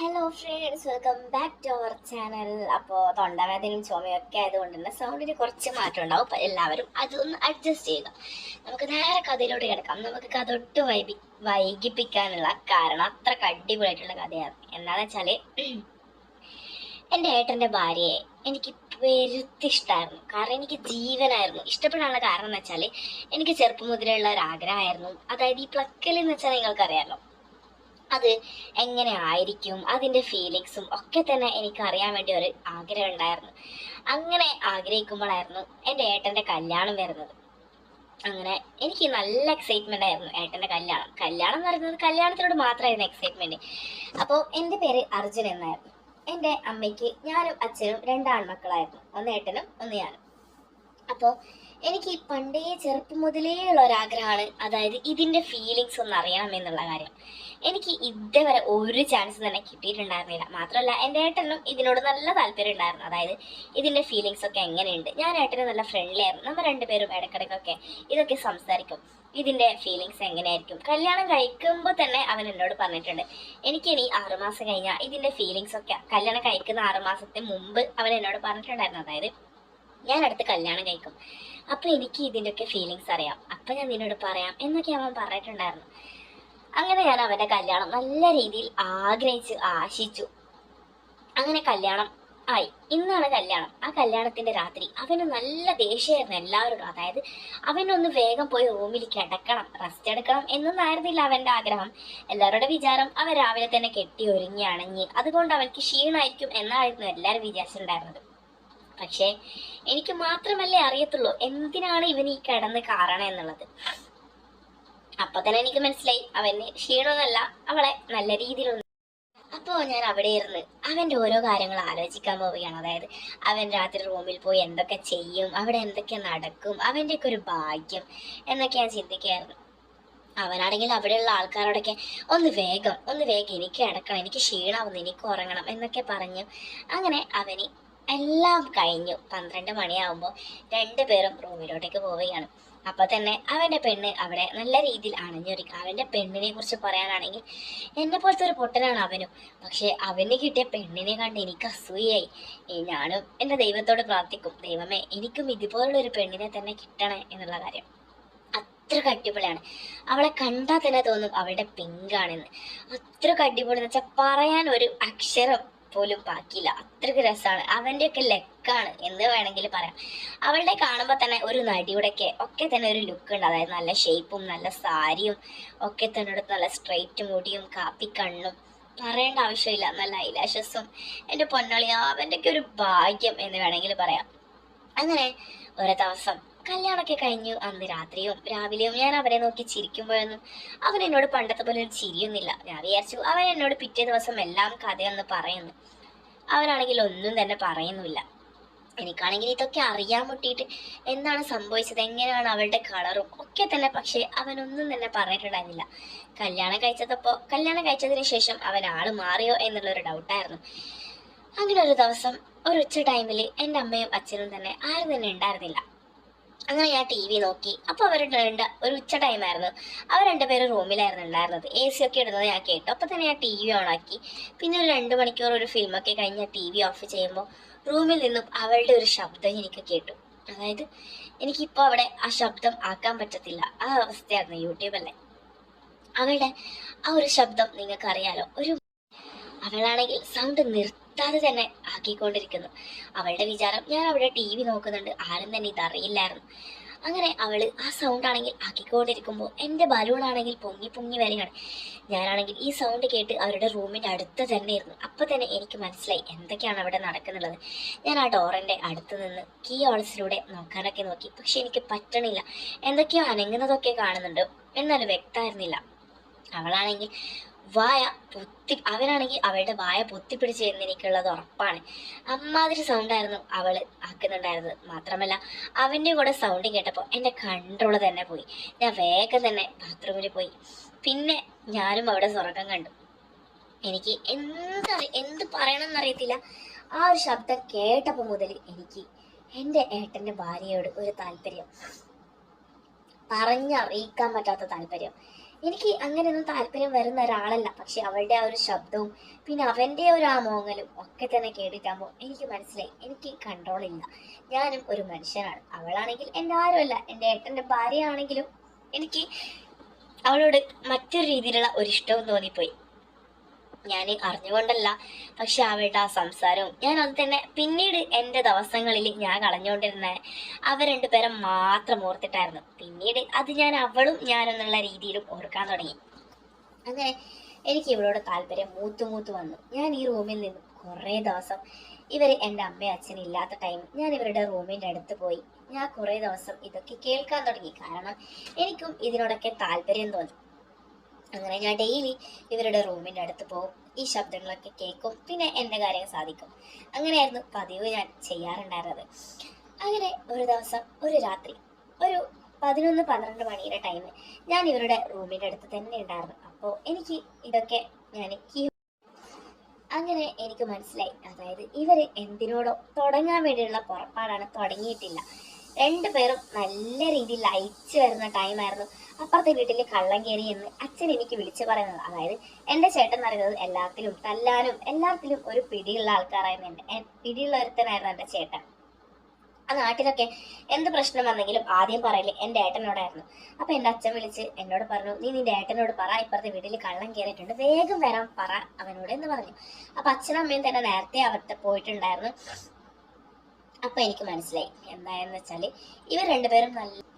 Hello friends, welcome back to our channel. അപ്പോൾ തൊണ്ടവേദനയും ചുമയൊക്കെ ആയതുകൊണ്ട് തന്നെ സൗണ്ടിന് കുറച്ച് മാറ്റം ഉണ്ടാവും. അപ്പോൾ എല്ലാവരും അതൊന്ന് അഡ്ജസ്റ്റ് ചെയ്യുക. നമുക്ക് നേരെ കഥയിലോട്ട് കിടക്കാം. നമുക്ക് കഥ ഒട്ടും വൈകിപ്പിക്കാനുള്ള കാരണം അത്ര അടിപൊളിയായിട്ടുള്ള കഥയാണ്. എന്താണെന്ന് വെച്ചാൽ, എൻ്റെ ഏട്ടൻ്റെ ഭാര്യയെ എനിക്ക് പെരുത്തിഷ്ടമായിരുന്നു. കാരണം എനിക്ക് ജീവനായിരുന്നു. ഇഷ്ടപ്പെടാനുള്ള കാരണം എന്ന് വെച്ചാൽ, എനിക്ക് ചെറുപ്പം മുതലുള്ള ഒരു ആഗ്രഹമായിരുന്നു. അതായത് ഈ പ്ലക്കൽ എന്ന് വെച്ചാൽ നിങ്ങൾക്കറിയാമല്ലോ, അത് എങ്ങനെ ആയിരിക്കും, അതിൻ്റെ ഫീലിങ്സും ഒക്കെ തന്നെ എനിക്ക് അറിയാൻ വേണ്ടി ഒരു ആഗ്രഹം ഉണ്ടായിരുന്നു. അങ്ങനെ ആഗ്രഹിക്കുമ്പോഴായിരുന്നു എൻ്റെ ഏട്ടൻ്റെ കല്യാണം വരുന്നത്. അങ്ങനെ എനിക്ക് നല്ല എക്സൈറ്റ്മെൻ്റ് ആയിരുന്നു ഏട്ടൻ്റെ കല്യാണം എന്ന് പറയുന്നത് കല്യാണത്തിനോട് മാത്രമായിരുന്നു എക്സൈറ്റ്മെൻറ്റ്. അപ്പോൾ എൻ്റെ പേര് അർജുൻ എന്നായിരുന്നു. എൻ്റെ അമ്മയ്ക്ക് ഞാനും അച്ഛനും രണ്ടാൺമക്കളായിരുന്നു, ഒന്ന് ഏട്ടനും ഒന്ന് ഞാനും. അപ്പോൾ എനിക്ക് പണ്ടേ ചെറുപ്പം മുതലേ ഉള്ള ഒരാഗ്രഹമാണ്, അതായത് ഇതിൻ്റെ ഫീലിങ്സ് ഒന്ന് അറിയണം എന്നുള്ള കാര്യം. എനിക്ക് ഇതേവരെ ഒരു ചാൻസ് തന്നെ കിട്ടിയിട്ടുണ്ടായിരുന്നില്ല. മാത്രമല്ല എൻ്റെ ഏട്ടനും ഇതിനോട് നല്ല താല്പര്യം ഉണ്ടായിരുന്നു. അതായത് ഇതിൻ്റെ ഫീലിങ്സ് ഒക്കെ എങ്ങനെയുണ്ട്. ഞാൻ ഏട്ടന് നല്ല ഫ്രണ്ട്ലി ആയിരുന്നു. നമ്മൾ രണ്ടുപേരും ഇടയ്ക്കിടയ്ക്കൊക്കെ ഇതൊക്കെ സംസാരിക്കും. ഇതിൻ്റെ ഫീലിങ്സ് എങ്ങനെയായിരിക്കും. കല്യാണം കഴിക്കുമ്പോൾ തന്നെ അവൻ എന്നോട് പറഞ്ഞിട്ടുണ്ട്, എനിക്കിനി 6 മാസം കഴിഞ്ഞാൽ ഇതിൻ്റെ ഫീലിങ്സ് ഒക്കെ, കല്യാണം കഴിക്കുന്ന 6 മാസത്തിന് മുമ്പ് അവൻ എന്നോട് പറഞ്ഞിട്ടുണ്ടായിരുന്നു. അതായത് ഞാൻ അടുത്ത് കല്യാണം കഴിക്കും, അപ്പോൾ എനിക്ക് ഇതിൻ്റെയൊക്കെ ഫീലിങ്സ് അറിയാം, അപ്പം ഞാൻ നിന്നോട് പറയാം എന്നൊക്കെ അവൻ പറഞ്ഞിട്ടുണ്ടായിരുന്നു. അങ്ങനെ ഞാൻ അവൻ്റെ കല്യാണം നല്ല രീതിയിൽ ആഗ്രഹിച്ച് ആശിച്ചു. അങ്ങനെ കല്യാണം ആയി. ഇന്നാണ് കല്യാണം. ആ കല്യാണത്തിൻ്റെ രാത്രി അവന് നല്ല ദേഷ്യമായിരുന്നു എല്ലാവരോടും. അതായത് അവനൊന്ന് വേഗം പോയി റൂമിൽ കിടക്കണം, റെസ്റ്റ് എടുക്കണം എന്നൊന്നും ആയിരുന്നില്ല അവൻ്റെ ആഗ്രഹം. എല്ലാവരുടെ വിചാരം അവൻ രാവിലെ തന്നെ കെട്ടി ഒരുങ്ങി അണഞ്ഞ്, അതുകൊണ്ട് അവൻക്ക് ക്ഷീണമായിരിക്കും എന്നായിരുന്നു എല്ലാവരും വിചാരിച്ചിട്ടുണ്ടായിരുന്നത്. പക്ഷേ എനിക്ക് മാത്രമല്ലേ അറിയത്തുള്ളൂ എന്തിനാണ് ഇവൻ ഈ കിടന്ന് കാരണം എന്നുള്ളത്. അപ്പൊ തന്നെ എനിക്ക് മനസ്സിലായി അവന് ക്ഷീണമൊന്നുമല്ല, അവളെ നല്ല രീതിയിലൊന്നും. അപ്പോൾ ഞാൻ അവിടെ ഇരുന്ന് അവൻ്റെ ഓരോ കാര്യങ്ങൾ ആലോചിക്കാൻ പോവുകയാണ്. അതായത് അവൻ രാത്രി റൂമിൽ പോയി എന്തൊക്കെ ചെയ്യും, അവിടെ എന്തൊക്കെ നടക്കും, അവൻ്റെയൊക്കെ ഒരു ഭാഗ്യം എന്നൊക്കെ ഞാൻ ചിന്തിക്കുകയായിരുന്നു. അവനാണെങ്കിൽ അവിടെയുള്ള ആൾക്കാരോടൊക്കെ ഒന്ന് വേഗം എനിക്ക് കിടക്കണം, എനിക്ക് ക്ഷീണാവുന്നു, എനിക്ക് ഉറങ്ങണം എന്നൊക്കെ പറഞ്ഞു. അങ്ങനെ അവന് എല്ലാം കഴിഞ്ഞു. 12 മണിയാവുമ്പോൾ രണ്ടുപേരും റൂമിലോട്ടേക്ക് പോവുകയാണ്. അപ്പൊ തന്നെ അവന്റെ പെണ്ണ് അവിടെ നല്ല രീതിയിൽ അണഞ്ഞൊരുക്കുക. അവന്റെ പെണ്ണിനെ കുറിച്ച് പറയാനാണെങ്കിൽ എന്നെ പോലത്തെ ഒരു പൊട്ടനാണ് അവനും. പക്ഷെ അവന് കിട്ടിയ പെണ്ണിനെ കണ്ട് എനിക്ക് അസൂയായി. ഞാനും എൻ്റെ ദൈവത്തോട് പ്രാർത്ഥിക്കും, ദൈവമേ എനിക്കും ഇതുപോലുള്ള ഒരു പെണ്ണിനെ തന്നെ കിട്ടണേ എന്നുള്ള കാര്യം. അത്രക്ക് അടിപൊളിയാണ്. അവളെ കണ്ടാൽ തന്നെ തോന്നും അവളുടെ പിങ്കാണെന്ന്. അത്രക്ക് അടിപൊളി എന്ന് വെച്ചാൽ പറയാൻ ഒരു അക്ഷരം പോലും ബാക്കിയില്ല. അത്രക്ക് രസമാണ്. അവൻ്റെയൊക്കെ ലെക്കാണ് എന്ന് വേണമെങ്കിൽ പറയാം. അവളുടെ കാണുമ്പോൾ തന്നെ ഒരു നടിയുടെയൊക്കെ ഒക്കെ തന്നെ ഒരു ലുക്ക് ഉണ്ട്. അതായത് നല്ല ഷേപ്പും നല്ല സാരിയും ഒക്കെ തന്നെ എടുത്ത് നല്ല സ്ട്രെയിറ്റ് മുടിയും കാപ്പി കണ്ണും പറയേണ്ട ആവശ്യമില്ല, നല്ല ഐലാഷസും. എൻ്റെ പൊന്നളിയാ, അവൻ്റെയൊക്കെ ഒരു ഭാഗ്യം എന്ന് വേണമെങ്കിൽ പറയാം. അങ്ങനെ ഒരു ദിവസം കല്യാണമൊക്കെ കഴിഞ്ഞു. അന്ന് രാത്രിയും രാവിലെയും ഞാൻ അവനെ നോക്കി ചിരിക്കുമ്പോഴൊന്നും അവൻ എന്നോട് പണ്ടത്തെ പോലെ ഒരു ചിരിയൊന്നുമില്ല. ഞാൻ വിചാരിച്ചു അവൻ എന്നോട് പിറ്റേ ദിവസം എല്ലാം കഥയൊന്ന് പറയുന്നു. അവനാണെങ്കിൽ ഒന്നും തന്നെ പറയുന്നുമില്ല. എനിക്കാണെങ്കിൽ ഇതൊക്കെ അറിയാൻ മുട്ടിയിട്ട് എന്താണ് സംഭവിച്ചത്, എങ്ങനെയാണ് അവളുടെ കളറും ഒക്കെ തന്നെ. പക്ഷേ അവനൊന്നും തന്നെ പറഞ്ഞിട്ടുണ്ടായിരുന്നില്ല. കല്യാണം കഴിച്ചതിന് ശേഷം അവൻ ആള് മാറിയോ എന്നുള്ളൊരു ഡൗട്ടായിരുന്നു. അങ്ങനെ ഒരു ദിവസം ഒരു ഉച്ച ടൈമിൽ എൻ്റെ അമ്മയും അച്ഛനും തന്നെ ആരും തന്നെ ഉണ്ടായിരുന്നില്ല. അങ്ങനെ ഞാൻ ടി വി നോക്കി. അപ്പോൾ ഒരു ഉച്ച ടൈമായിരുന്നു. അവർ രണ്ടുപേരും റൂമിലായിരുന്നു ഉണ്ടായിരുന്നത്. AC ഒക്കെ ഇടുന്നത് ഞാൻ കേട്ടു. അപ്പോൾ തന്നെ ഞാൻ ടി വി ഓണാക്കി. പിന്നെ ഒരു 2 മണിക്കൂർ ഒരു ഫിലിമൊക്കെ കഴിഞ്ഞ് ടി വി ഓഫ് ചെയ്യുമ്പോൾ റൂമിൽ നിന്നും അവളുടെ ഒരു ശബ്ദം എനിക്ക് കേട്ടു. അതായത് എനിക്കിപ്പോൾ അവിടെ ആ ശബ്ദം ആക്കാൻ പറ്റത്തില്ല, ആ അവസ്ഥയായിരുന്നു. യൂട്യൂബല്ലേ. അവളുടെ ആ ഒരു ശബ്ദം നിങ്ങൾക്കറിയാലോ, അവളാണെങ്കിൽ സൗണ്ട് നിർത്താതെ തന്നെ ആക്കിക്കൊണ്ടിരിക്കുന്നു. അവളുടെ വിചാരം ഞാൻ അവിടെ ടി വി നോക്കുന്നുണ്ട്, ആരും തന്നെ ഇതറിയില്ലായിരുന്നു. അങ്ങനെ അവള് ആ സൗണ്ട് ആണെങ്കിൽ ആക്കിക്കൊണ്ടിരിക്കുമ്പോൾ എൻ്റെ ബലൂണാണെങ്കിൽ പൊങ്ങി പൊങ്ങി വരികയാണ്. ഞാനാണെങ്കിൽ ഈ സൗണ്ട് കേട്ട് അവരുടെ റൂമിൻ്റെ അടുത്ത് തന്നെ ഇരുന്നു. അപ്പം തന്നെ എനിക്ക് മനസ്സിലായി എന്തൊക്കെയാണ് അവിടെ നടക്കുന്നുള്ളത്. ഞാൻ ആ ഡോറിൻ്റെ അടുത്ത് നിന്ന് കീ ഹോൾസിലൂടെ നോക്കാനൊക്കെ നോക്കി. പക്ഷെ എനിക്ക് പറ്റണില്ല. എന്തൊക്കെയോ അനങ്ങുന്നതൊക്കെ കാണുന്നുണ്ട്, എന്നാലും വ്യക്തമായിരുന്നില്ല. അവളാണെങ്കിൽ അവനാണെങ്കിൽ അവളുടെ വായ പൊത്തിപ്പിടിച്ച് എന്ന് എനിക്കുള്ളത് ഉറപ്പാണ്. അമ്മാതിരി സൗണ്ടായിരുന്നു അവള് ആക്കുന്നുണ്ടായിരുന്നത്. മാത്രമല്ല അവൻ്റെ കൂടെ സൗണ്ട് കേട്ടപ്പോൾ എൻ്റെ കൺട്രോൾ തന്നെ പോയി. ഞാൻ വേഗം തന്നെ ബാത്റൂമിൽ പോയി. പിന്നെ ഞാനും അവിടെ സ്വർഗം കണ്ടു. എനിക്ക് എന്ത് പറയണമെന്നറിയത്തില്ല. ആ ഒരു ശബ്ദം കേട്ടപ്പോൾ മുതൽ എനിക്ക് എൻ്റെ ഏട്ടൻ്റെ ഭാര്യയോട് ഒരു താല്പര്യം, പറഞ്ഞറിയിക്കാൻ പറ്റാത്ത താല്പര്യം. എനിക്ക് അങ്ങനെയൊന്നും താല്പര്യം വരുന്ന ഒരാളല്ല. പക്ഷെ അവളുടെ ആ ഒരു ശബ്ദവും പിന്നെ അവൻ്റെ ഒരു ആ മോങ്ങലും ഒക്കെ തന്നെ കേട്ടിട്ടാകുമ്പോൾ എനിക്ക് മനസ്സിലായി എനിക്ക് കൺട്രോൾ ഇല്ല. ഞാനും ഒരു മനുഷ്യനാണ്. അവളാണെങ്കിൽ എൻ്റെ ആരുമല്ല, എൻ്റെ ഏട്ടൻ്റെ ഭാര്യയാണെങ്കിലും എനിക്ക് അവളോട് മറ്റൊരു രീതിയിലുള്ള ഒരു ഇഷ്ടവും തോന്നിപ്പോയി. ഞാൻ അറിഞ്ഞുകൊണ്ടല്ല, പക്ഷെ അവളുടെ ആ സംസാരവും ഞാൻ അത് തന്നെ പിന്നീട് എൻ്റെ ദിവസങ്ങളിൽ ഞാൻ കളഞ്ഞുകൊണ്ടിരുന്ന അവർ രണ്ടുപേരും മാത്രം ഓർത്തിട്ടായിരുന്നു. പിന്നീട് അത് ഞാൻ അവളും ഞാനെന്നുള്ള രീതിയിലും ഓർക്കാൻ തുടങ്ങി. അങ്ങനെ എനിക്ക് ഇവളോട് താല്പര്യം മൂത്തു മൂത്തു വന്നു. ഞാൻ ഈ റൂമിൽ നിന്നും കുറേ ദിവസം ഇവർ എൻ്റെ അമ്മയും അച്ഛനും ഇല്ലാത്ത ടൈം ഞാൻ ഇവരുടെ റൂമിൻ്റെ അടുത്ത് പോയി. ഞാൻ കുറേ ദിവസം ഇതൊക്കെ കേൾക്കാൻ തുടങ്ങി. കാരണം എനിക്കും ഇതിനോടൊക്കെ താല്പര്യം തോന്നി. അങ്ങനെ ഞാൻ ഡെയിലി ഇവരുടെ റൂമിൻ്റെ അടുത്ത് പോകും, ഈ ശബ്ദങ്ങളൊക്കെ കേൾക്കും, പിന്നെ എൻ്റെ കാര്യം സാധിക്കും. അങ്ങനെയായിരുന്നു പതിവ് ഞാൻ ചെയ്യാറുണ്ടായിരുന്നത്. അങ്ങനെ ഒരു ദിവസം ഒരു രാത്രി ഒരു 11-12 മണിയുടെ ടൈം ഞാൻ ഇവരുടെ റൂമിൻ്റെ അടുത്ത് തന്നെ ഉണ്ടായിരുന്നു. അപ്പോൾ എനിക്ക് ഇതൊക്കെ ഞാൻ അങ്ങനെ എനിക്ക് മനസ്സിലായി, അതായത് ഇവർ എന്തിനോടോ തുടങ്ങാൻ വേണ്ടിയുള്ള പുറപ്പാടാണ്. തുടങ്ങിയിട്ടില്ല. രണ്ടുപേരും നല്ല രീതിയിൽ ലയിച്ച് വരുന്ന ടൈമായിരുന്നു. അപ്പുറത്തെ വീട്ടിൽ കള്ളം കയറി എന്ന് അച്ഛൻ എനിക്ക് വിളിച്ചു പറയുന്നത്. അതായത് എൻ്റെ ചേട്ടൻ എന്ന് പറയുന്നത് എല്ലാത്തിലും തല്ലാനും എല്ലാത്തിലും ഒരു പിടിയുള്ള ആൾക്കാരായിരുന്നു. പിടിയുള്ള ഒരുത്തനായിരുന്നു എൻ്റെ ചേട്ടൻ. ആ നാട്ടിലൊക്കെ എന്ത് പ്രശ്നം വന്നെങ്കിലും ആദ്യം പറയല് എൻ്റെ ഏട്ടനോടായിരുന്നു. അപ്പൊ എൻ്റെ അച്ഛൻ വിളിച്ച് എന്നോട് പറഞ്ഞു, നീ നിന്റെ ഏട്ടനോട് പറ, ഇപ്പുറത്തെ വീട്ടിൽ കള്ളം കയറിയിട്ടുണ്ട്, വേഗം വരാൻ പറ അവനോട് എന്ന് പറഞ്ഞു. അപ്പൊ അച്ഛനും അമ്മയും തന്നെ നേരത്തെ അവിടുത്തെ പോയിട്ടുണ്ടായിരുന്നു. അപ്പൊ എനിക്ക് മനസ്സിലായി എന്തായെന്ന് വെച്ചാല് ഇവർ രണ്ടുപേരും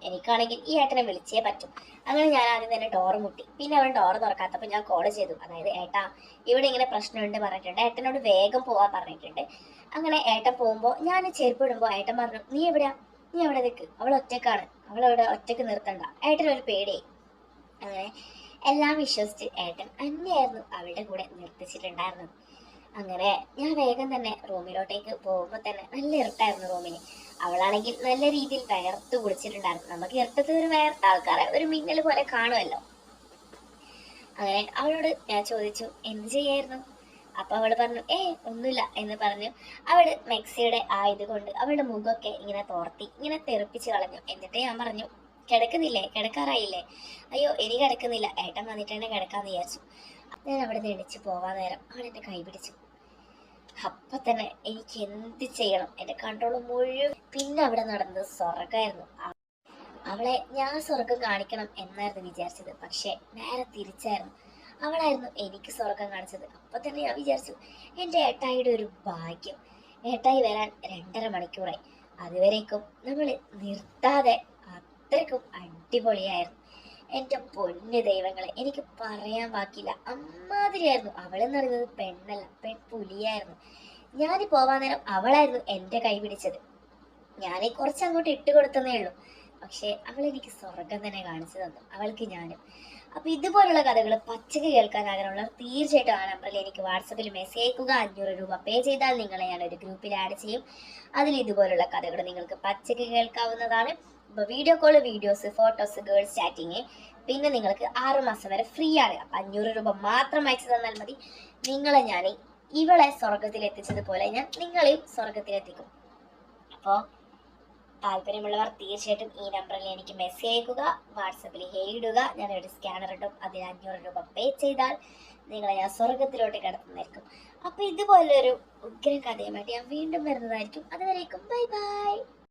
എനിക്കാണെങ്കിൽ ഈ ഏട്ടനെ വിളിച്ചേ പറ്റും. അങ്ങനെ ഞാൻ ആദ്യം തന്നെ ഡോറ് മുട്ടി. പിന്നെ അവൻ ഡോറ് തുറക്കാത്തപ്പോൾ ഞാൻ കോൾ ചെയ്തു. അതായത് ഏട്ടാ, ഇവിടെ ഇങ്ങനെ പ്രശ്നമുണ്ട് പറഞ്ഞിട്ടുണ്ട്, ഏട്ടനോട് വേഗം പോവാൻ പറഞ്ഞിട്ടുണ്ട്. അങ്ങനെ ഏട്ടൻ പോകുമ്പോൾ ഞാൻ ചെരുപ്പ് ഇടുമ്പോൾ ഏട്ടൻ പറഞ്ഞു, നീ എവിടെയാ, നീ അവിടെ നിൽക്ക്, അവൾ ഒറ്റക്കാണ്, അവളവിടെ ഒറ്റക്ക് നിർത്തണ്ട. ഏട്ടനൊരു പേടിയായി. അങ്ങനെ എല്ലാം വിശ്വസിച്ച് ഏട്ടൻ തന്നെയായിരുന്നു അവളുടെ കൂടെ നിർത്തിച്ചിട്ടുണ്ടായിരുന്നത്. അങ്ങനെ ഞാൻ വേഗം തന്നെ റൂമിലോട്ടേക്ക് പോകുമ്പോൾ തന്നെ നല്ല ഇരുട്ടായിരുന്നു റൂമിന്. അവളാണെങ്കിൽ നല്ല രീതിയിൽ വയർത്ത് കുളിച്ചിട്ടുണ്ടായിരുന്നു. നമുക്ക് ഇരുട്ടത്ത് ഒരു വയർത്ത ആൾക്കാരെ ഒരു മിന്നൽ പോലെ കാണുമല്ലോ. അങ്ങനെ അവളോട് ഞാൻ ചോദിച്ചു, എന്ത് ചെയ്യായിരുന്നു? അപ്പൊ അവള് പറഞ്ഞു, ഒന്നുമില്ല എന്ന് പറഞ്ഞു. അവള് മെക്സിയുടെ ആയത് കൊണ്ട് അവളുടെ മുഖമൊക്കെ ഇങ്ങനെ തോർത്തി ഇങ്ങനെ തെറിപ്പിച്ച് കളഞ്ഞു. എന്നിട്ട് ഞാൻ പറഞ്ഞു, കിടക്കുന്നില്ലേ, കിടക്കാറായില്ലേ? അയ്യോ ഇനി കിടക്കുന്നില്ല, ഏട്ടൻ വന്നിട്ട് തന്നെ കിടക്കാന്ന് വിചാരിച്ചു. ഞാൻ അവിടെ നിന്ന് എണിച്ച് പോവാൻ നേരം അവൾ എന്നെ കൈ പിടിച്ചു. അപ്പൊ തന്നെ എനിക്ക് എന്ത് ചെയ്യണം, എന്റെ കൺട്രോൾ മുഴുവൻ. പിന്നെ അവിടെ നടന്നത് സ്വർഗമായിരുന്നു. അവളെ ഞാൻ സ്വർഗം കാണിക്കണം എന്നായിരുന്നു വിചാരിച്ചത്. പക്ഷെ നേരെ തിരിച്ചായിരുന്നു. അവളായിരുന്നു എനിക്ക് സ്വർഗം കാണിച്ചത്. അപ്പൊ തന്നെ ഞാൻ വിചാരിച്ചു, എൻ്റെ ഏട്ടായിയുടെ ഒരു ഭാഗ്യം, ഏട്ടായി വരാൻ 2.5 മണിക്കൂറായി. അതുവരേക്കും നമ്മൾ നിർത്താതെ അത്രയ്ക്കും അടിപൊളിയായിരുന്നു. എൻ്റെ പൊന്നു ദൈവങ്ങളെ, എനിക്ക് പറയാൻ വാക്കില്ല, അമ്മാതിരിയായിരുന്നു. അവളെന്ന് പറയുന്നത് പെണ്ണല്ല, പെൺപുലിയായിരുന്നു. ഞാൻ പോവാൻ നേരം അവളായിരുന്നു എൻ്റെ കൈ പിടിച്ചത്. ഞാൻ കുറച്ചങ്ങോട്ട് ഇട്ട് കൊടുത്തതേ ഉള്ളൂ. പക്ഷെ അവൾ എനിക്ക് സ്വർഗം തന്നെ കാണിച്ചു തന്നു, അവൾക്ക് ഞാനും. അപ്പൊ ഇതുപോലുള്ള കഥകൾ പച്ചക്ക് കേൾക്കാൻ ആഗ്രഹമുള്ളവർ തീർച്ചയായിട്ടും ആ നമ്പറിൽ എനിക്ക് വാട്സപ്പിൽ മെസ്സേജ് അയക്കുക. 500 രൂപ പേ ചെയ്താൽ നിങ്ങളെ ഞാൻ ഒരു ഗ്രൂപ്പിൽ ആഡ് ചെയ്യും. അതിൽ ഇതുപോലുള്ള കഥകൾ നിങ്ങൾക്ക് പച്ചക്ക് കേൾക്കാവുന്നതാണ്. ഇപ്പൊ video call, videos, photos, girls chatting, പിന്നെ നിങ്ങൾക്ക് 6 മാസം വരെ ഫ്രീ ആണ്. അപ്പൊ 500 രൂപ മാത്രം അയച്ചു തന്നാൽ മതി. നിങ്ങളെ ഞാൻ ഇവളെ സ്വർഗത്തിൽ എത്തിച്ചതുപോലെ ഞാൻ നിങ്ങളെയും സ്വർഗത്തിലെത്തിക്കും. അപ്പോൾ താല്പര്യമുള്ളവർ തീർച്ചയായിട്ടും ഈ നമ്പറിൽ എനിക്ക് മെസ്സേജ് അയക്കുക, വാട്സപ്പിൽ ഇടുക. ഞാനൊരു സ്കാനർ ഇടും, അതിന് 500 രൂപ പേ ചെയ്താൽ നിങ്ങളെ ഞാൻ സ്വർഗത്തിലോട്ട് കിടത്തുന്നതായിരിക്കും. അപ്പൊ ഇതുപോലൊരു ഉഗ്ര കഥയുമായിട്ട് ഞാൻ വീണ്ടും വരുന്നതായിരിക്കും. അതുവരേക്കും ബൈ ബൈ.